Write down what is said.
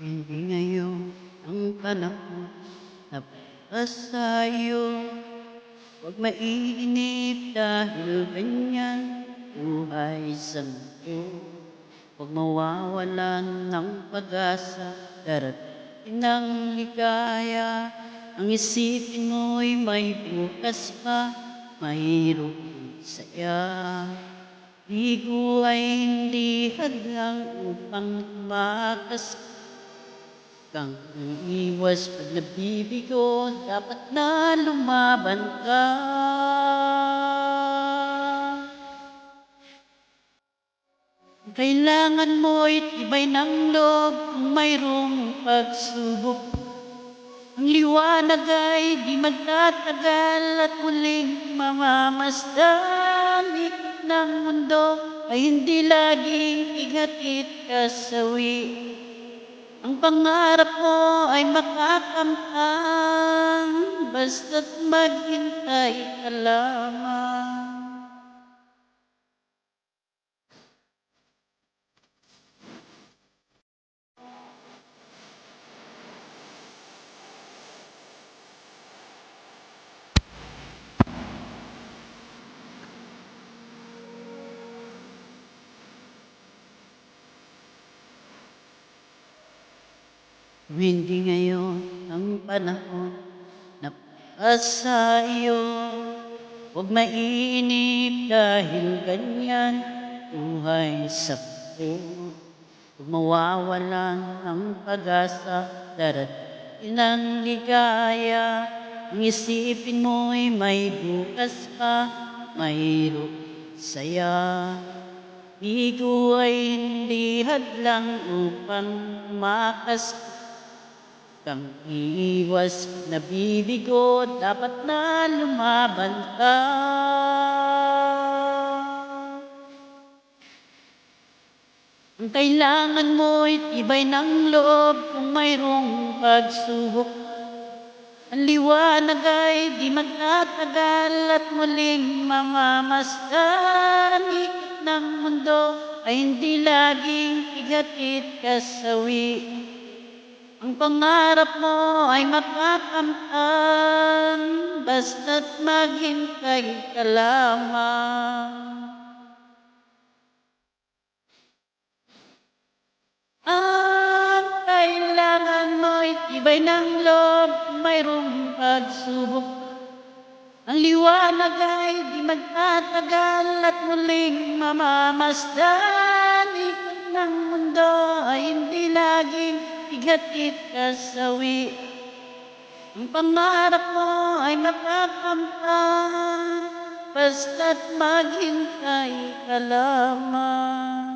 Hindi ngayon ang panahon na para sa'yo. Huwag mainip dahil ganyan buhay sa mundo. Huwag mawawalan ng pag-asa, darating ng ligaya. Ang isipin mo'y may bukas pa, mayroong saya. Ligo ay hindi hadlang upang tumakas kang iwas pag nabibigo, dapat na lumaban ka. Kailangan mo'y tibay ng loob kung mayroong pagsubok. Ang liwanag ay di magtatagal at muling mamamasdan. Ikot ng mundo ay hindi laging igatid kasawi. Ang pangarap mo ay makakamtan, basta't maghintay ka lamang. Hindi ngayon ang panahon na para sa'yo. Huwag mainip dahil ganyan buhay sa mundo. Huwag mawawalan ng pag-asa, darating ng ligaya. Ang isipin mo'y may bukas pa, mayroong saya. Ligo ay hindi hadlang upang tumakas kang iwas nabibigo, dapat na lumaban ka. Ang kailangan mo'y tibay ng loob kung mayroong pagsubok. Ang liwanag ay di magtatagal at muling mamamasdan. Ikot ng mundo ay hindi laging igatid kasawi. Ang pangarap mo ay makakamtan, basta't maghintay ka lamang. Ang kailangan mo'y tibay ng loob kung mayroong pagsubok. Ang liwanag ay di magtatagal at muling mamamasdan. Ikot ng mundo ay hindi laging igatid kasawi. Ang pangarap mo ay makakamtan, basta't maghintay ka lamang.